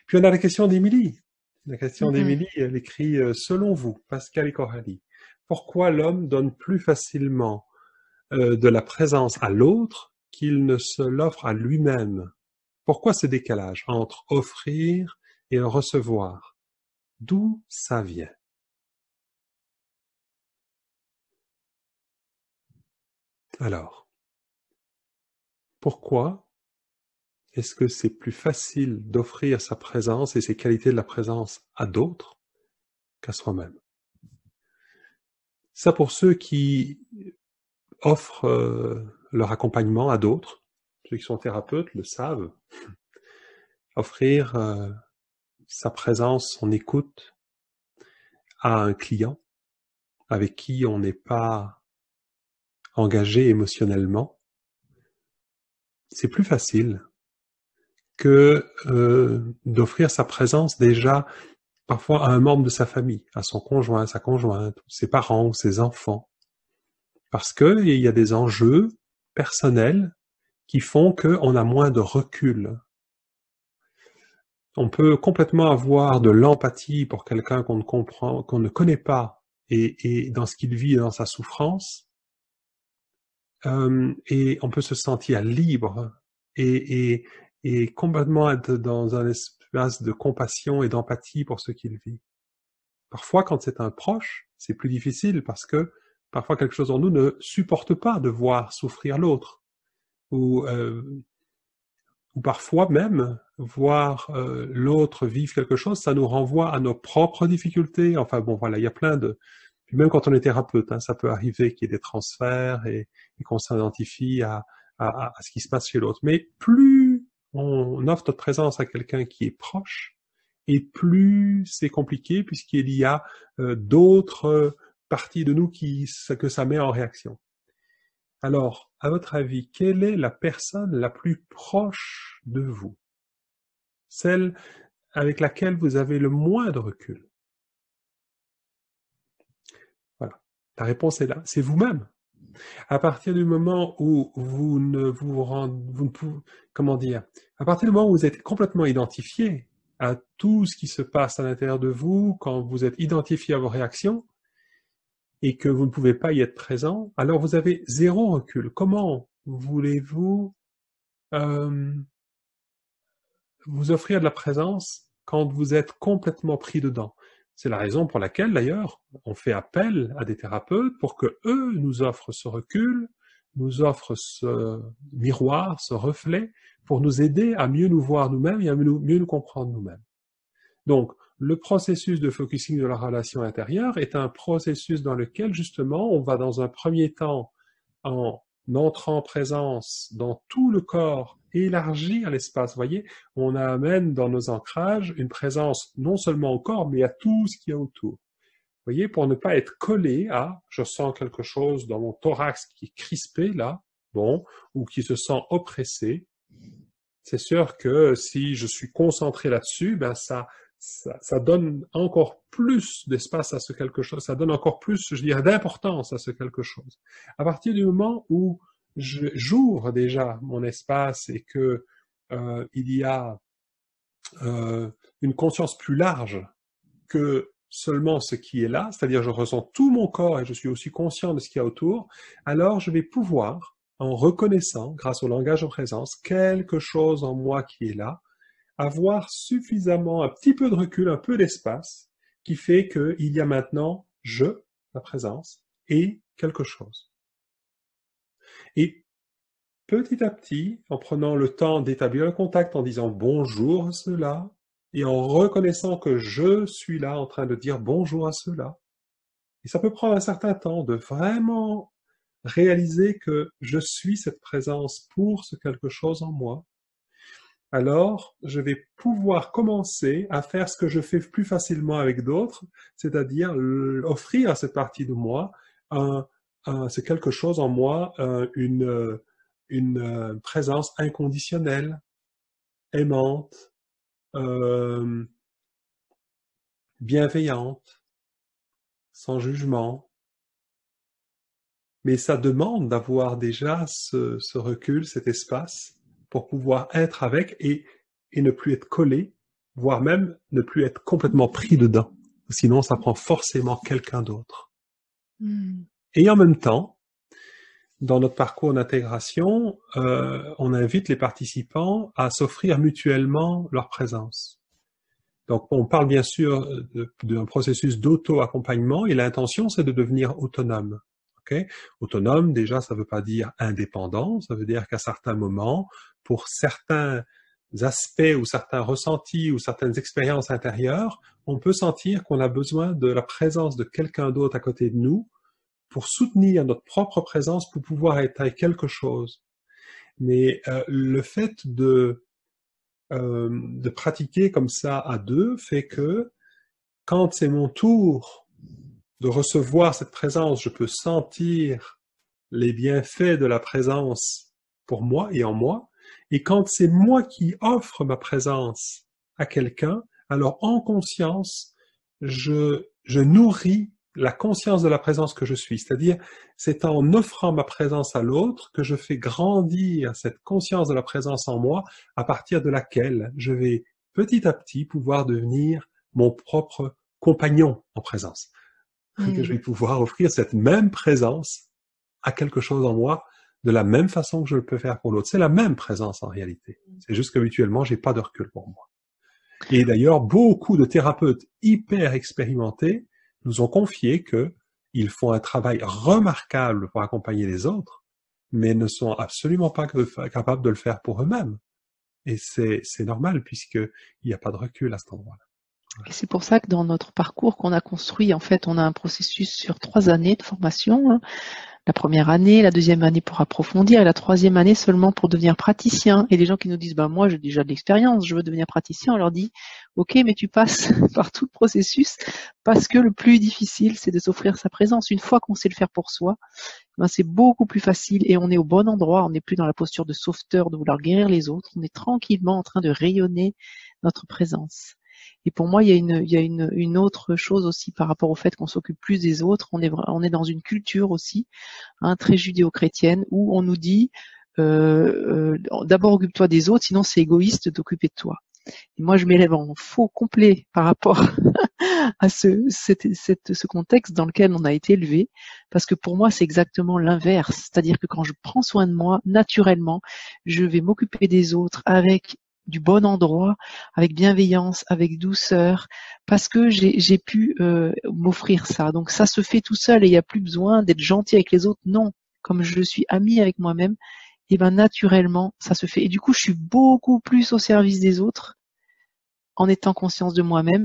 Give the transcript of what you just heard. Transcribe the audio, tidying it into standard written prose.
Puis on a la question d'Émilie. La question Mhm. d'Émilie, elle écrit selon vous, Pascal et Coralie, pourquoi l'homme donne plus facilement de la présence à l'autre qu'il ne se l'offre à lui-même? Pourquoi ce décalage entre offrir et recevoir? D'où ça vient? Alors, pourquoi est-ce que c'est plus facile d'offrir sa présence et ses qualités de la présence à d'autres qu'à soi-même? Ça, pour ceux qui offrent leur accompagnement à d'autres, ceux qui sont thérapeutes le savent, offrir sa présence, son écoute à un client avec qui on n'est pas engagé émotionnellement, c'est plus facile que d'offrir sa présence déjà parfois à un membre de sa famille, à son conjoint, sa conjointe, ses parents ou ses enfants. Parce qu'il y a des enjeux personnels qui font qu'on a moins de recul. On peut complètement avoir de l'empathie pour quelqu'un qu'on ne comprend, qu'on ne connaît pas, et dans ce qu'il vit, dans sa souffrance, et on peut se sentir libre et complètement être dans un espace de compassion et d'empathie pour ce qu'il vit. Parfois, quand c'est un proche, c'est plus difficile parce que parfois quelque chose en nous ne supporte pas de voir souffrir l'autre, ou, euh, ou parfois même voir l'autre vivre quelque chose, ça nous renvoie à nos propres difficultés. Enfin bon, voilà, il y a plein de... Puis même quand on est thérapeute, hein, ça peut arriver qu'il y ait des transferts et qu'on s'identifie à ce qui se passe chez l'autre. Mais plus on offre notre présence à quelqu'un qui est proche, et plus c'est compliqué puisqu'il y a d'autres parties de nous que ça met en réaction. Alors, à votre avis, quelle est la personne la plus proche de vous? Celle avec laquelle vous avez le moins de recul? Voilà. La réponse est là. C'est vous-même. À partir du moment où vous ne vous rendez, vous ne pouvez, comment dire, à partir du moment où vous êtes complètement identifié à tout ce qui se passe à l'intérieur de vous, quand vous êtes identifié à vos réactions et que vous ne pouvez pas y être présent, alors vous avez zéro recul. Comment voulez-vous euh, vous offrir de la présence quand vous êtes complètement pris dedans? C'est la raison pour laquelle, d'ailleurs, on fait appel à des thérapeutes pour que eux nous offrent ce recul, nous offrent ce miroir, ce reflet, pour nous aider à mieux nous voir nous-mêmes et à mieux nous comprendre nous-mêmes. Donc, le processus de focusing de la relation intérieure est un processus dans lequel, justement, on va dans un premier temps, en entrant en présence dans tout le corps, élargir l'espace. Vous voyez, on amène dans nos ancrages une présence non seulement au corps, mais à tout ce qu'il y a autour. Vous voyez, pour ne pas être collé à « je sens quelque chose dans mon thorax qui est crispé là », bon, ou qui se sent oppressé. C'est sûr que si je suis concentré là-dessus, ben ça donne encore plus d'espace à ce quelque chose, ça donne encore plus, je dirais, d'importance à ce quelque chose. À partir du moment où j'ouvre déjà mon espace et que il y a une conscience plus large que seulement ce qui est là, c'est-à-dire je ressens tout mon corps et je suis aussi conscient de ce qu'il y a autour, alors je vais pouvoir, en reconnaissant, grâce au langage de présence, quelque chose en moi qui est là, avoir suffisamment, un petit peu de recul, un peu d'espace, qui fait qu'il y a maintenant je, la présence, et quelque chose. Et petit à petit, en prenant le temps d'établir le contact, en disant bonjour à ceux-là, et en reconnaissant que je suis là en train de dire bonjour à ceux-là. Et ça peut prendre un certain temps de vraiment réaliser que je suis cette présence pour ce quelque chose en moi. Alors, je vais pouvoir commencer à faire ce que je fais plus facilement avec d'autres, c'est-à-dire offrir à cette partie de moi c'est quelque chose en moi, une présence inconditionnelle, aimante, euh, bienveillante, sans jugement. Mais ça demande d'avoir déjà ce recul, cet espace, pour pouvoir être avec et ne plus être collé voire même ne plus être complètement pris dedans. Sinon, ça prend forcément quelqu'un d'autre. Et en même temps, dans notre parcours d'intégration, on invite les participants à s'offrir mutuellement leur présence. Donc, on parle bien sûr d'un processus d'auto-accompagnement et l'intention, c'est de devenir autonome. Okay? Autonome, déjà, ça ne veut pas dire indépendant, ça veut dire qu'à certains moments, pour certains aspects ou certains ressentis ou certaines expériences intérieures, on peut sentir qu'on a besoin de la présence de quelqu'un d'autre à côté de nous pour soutenir notre propre présence, pour pouvoir être avec quelque chose. Mais le fait de pratiquer comme ça à deux fait que quand c'est mon tour de recevoir cette présence, je peux sentir les bienfaits de la présence pour moi et en moi. Et quand c'est moi qui offre ma présence à quelqu'un, alors en conscience, je nourris la conscience de la présence que je suis. C'est-à-dire, c'est en offrant ma présence à l'autre que je fais grandir cette conscience de la présence en moi, à partir de laquelle je vais petit à petit pouvoir devenir mon propre compagnon en présence. Que je vais pouvoir offrir cette même présence à quelque chose en moi de la même façon que je le peux faire pour l'autre. C'est la même présence en réalité. C'est juste qu'habituellement, j'ai pas de recul pour moi. Et d'ailleurs, beaucoup de thérapeutes hyper expérimentés nous ont confié qu'ils font un travail remarquable pour accompagner les autres, mais ne sont absolument pas capables de le faire pour eux-mêmes. Et c'est normal puisqu'il n'y a pas de recul à cet endroit-là. Et c'est pour ça que dans notre parcours qu'on a construit, en fait, on a un processus sur 3 années de formation. Hein. La première année, la deuxième année pour approfondir et la troisième année seulement pour devenir praticien. Et les gens qui nous disent, moi j'ai déjà de l'expérience, je veux devenir praticien, on leur dit, ok, mais tu passes par tout le processus parce que le plus difficile, c'est de s'offrir sa présence. Une fois qu'on sait le faire pour soi, c'est beaucoup plus facile et on est au bon endroit, on n'est plus dans la posture de sauveteur, de vouloir guérir les autres, on est tranquillement en train de rayonner notre présence. Et pour moi, il y a une autre chose aussi par rapport au fait qu'on s'occupe plus des autres. On est dans une culture aussi, très judéo-chrétienne, où on nous dit d'abord occupe-toi des autres, sinon c'est égoïste d'occuper de toi. Et moi, je m'élève en faux complet par rapport à ce contexte dans lequel on a été élevé, parce que pour moi, c'est exactement l'inverse. C'est-à-dire que quand je prends soin de moi, naturellement, je vais m'occuper des autres avec du bon endroit, avec bienveillance, avec douceur, parce que j'ai pu m'offrir ça. Donc ça se fait tout seul et il n'y a plus besoin d'être gentil avec les autres. Non, comme je suis amie avec moi-même, et naturellement, ça se fait. Et du coup, je suis beaucoup plus au service des autres en étant conscience de moi-même.